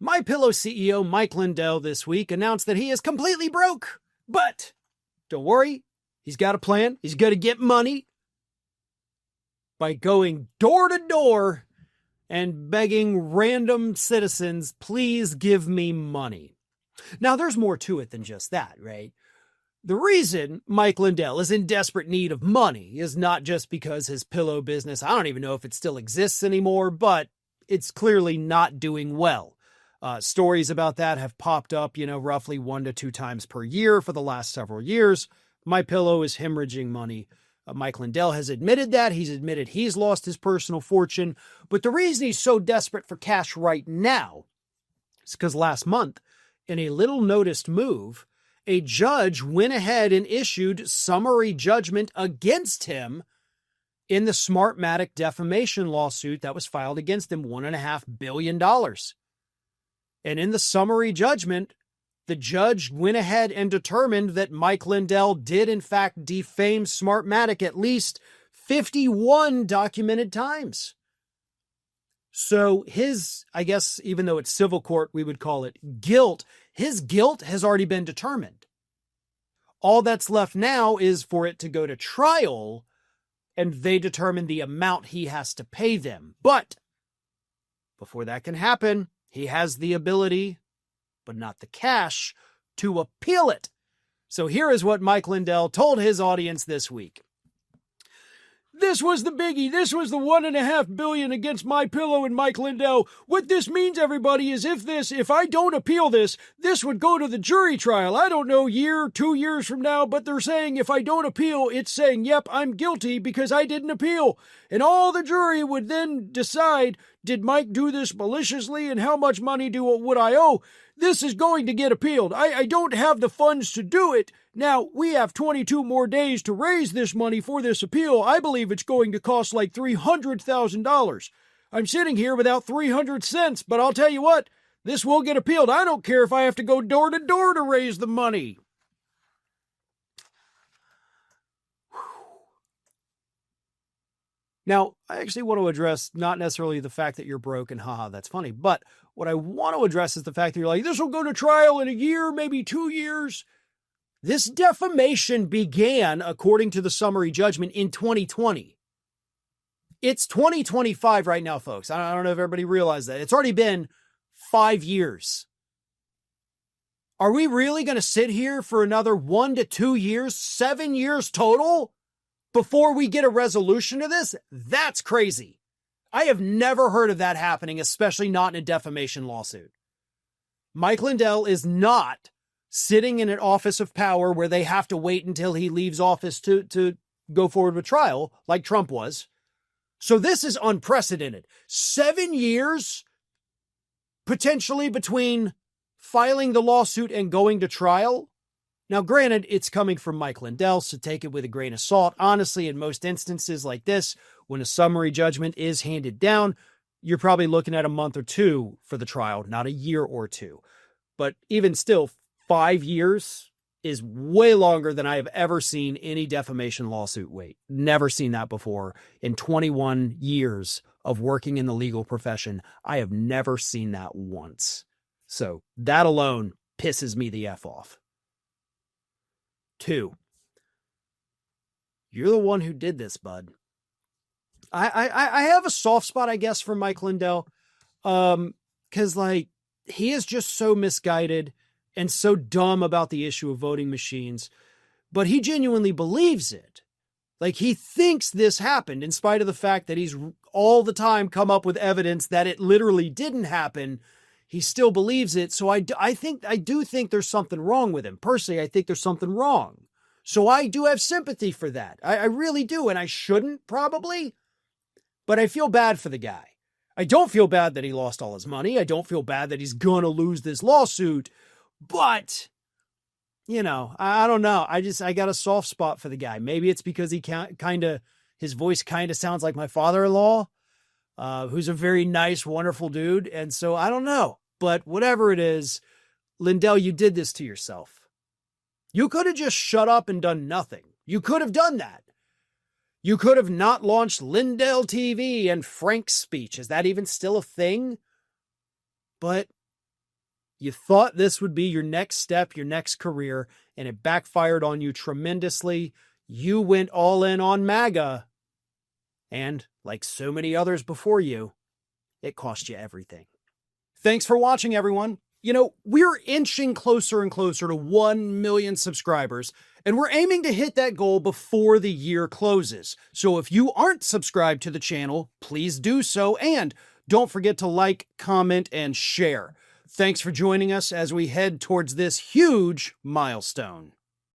MyPillow CEO Mike Lindell this week announced that he is completely broke. But don't worry, he's got a plan. He's going to get money by going door to door and begging random citizens, please give me money. Now, there's more to it than just that, right? The reason Mike Lindell is in desperate need of money is not just because his pillow business, I don't even know if it still exists anymore, but it's clearly not doing well. Stories about that have popped up, roughly 1 to 2 times per year for the last several years. MyPillow is hemorrhaging money. Mike Lindell has admitted that. He's admitted he's lost his personal fortune. But the reason he's so desperate for cash right now is because last month, in a little noticed move, a judge went ahead and issued summary judgment against him in the Smartmatic defamation lawsuit that was filed against him, $1.5 billion. And in the summary judgment, the judge went ahead and determined that Mike Lindell did, in fact, defame Smartmatic at least 51 documented times. So his, I guess, even though it's civil court, we would call it guilt, his guilt has already been determined. All that's left now is for it to go to trial, and they determine the amount he has to pay them. But before that can happen, he has the ability, but not the cash, to appeal it. So here is what Mike Lindell told his audience this week. This was the biggie. This was the $1.5 billion against MyPillow and Mike Lindell. What this means, everybody, is if I don't appeal this would go to the jury trial. I don't know, 2 years from now, but they're saying if I don't appeal, it's saying, yep, I'm guilty because I didn't appeal. And all the jury would then decide, did Mike do this maliciously and how much money would I owe? This is going to get appealed. I don't have the funds to do it. Now, we have 22 more days to raise this money for this appeal. I believe it's going to cost like $300,000. I'm sitting here without 300 cents, but I'll tell you what, this will get appealed. I don't care if I have to go door to door to raise the money. Now, I actually want to address not necessarily the fact that you're broke and haha, that's funny, but what I want to address is the fact that you're like, this will go to trial in a year, maybe 2 years. This defamation began, according to the summary judgment, in 2020. It's 2025 right now, folks. I don't know if everybody realized that. It's already been 5 years. Are we really going to sit here for another 1 to 2 years, 7 years total, before we get a resolution to this? That's crazy. I have never heard of that happening, especially not in a defamation lawsuit. Mike Lindell is not sitting in an office of power where they have to wait until he leaves office to go forward with trial, like Trump was. So this is unprecedented. 7 years, potentially, between filing the lawsuit and going to trial. Now, granted, it's coming from Mike Lindell, so take it with a grain of salt. Honestly, in most instances like this, when a summary judgment is handed down, you're probably looking at a month or 2 for the trial, not a year or 2. But even still, 5 years is way longer than I have ever seen any defamation lawsuit wait. Never seen that before. In 21 years of working in the legal profession, I have never seen that once. So that alone pisses me the F off. 2, you're the one who did this, bud. I have a soft spot, I guess, for Mike Lindell. Because, he is just so misguided and so dumb about the issue of voting machines, but he genuinely believes it. He thinks this happened in spite of the fact that he's all the time come up with evidence that it literally didn't happen. He still believes it. So I do think there's something wrong with him. Personally, I think there's something wrong. So I do have sympathy for that. I really do. And I shouldn't probably, but I feel bad for the guy. I don't feel bad that he lost all his money. I don't feel bad that he's going to lose this lawsuit. But, I don't know. I got a soft spot for the guy. Maybe it's because he his voice kind of sounds like my father-in-law, who's a very nice, wonderful dude. And so I don't know, but whatever it is, Lindell, you did this to yourself. You could have just shut up and done nothing. You could have done that. You could have not launched Lindell TV and Frank's speech. Is that even still a thing? But You thought this would be your next step, your next career, and it backfired on you tremendously. You went all in on MAGA. And, like so many others before you, it cost you everything. Thanks for watching, everyone. You know, we're inching closer and closer to 1 million subscribers, and we're aiming to hit that goal before the year closes. So if you aren't subscribed to the channel, please do so, and don't forget to like, comment, and share. Thanks for joining us as we head towards this huge milestone.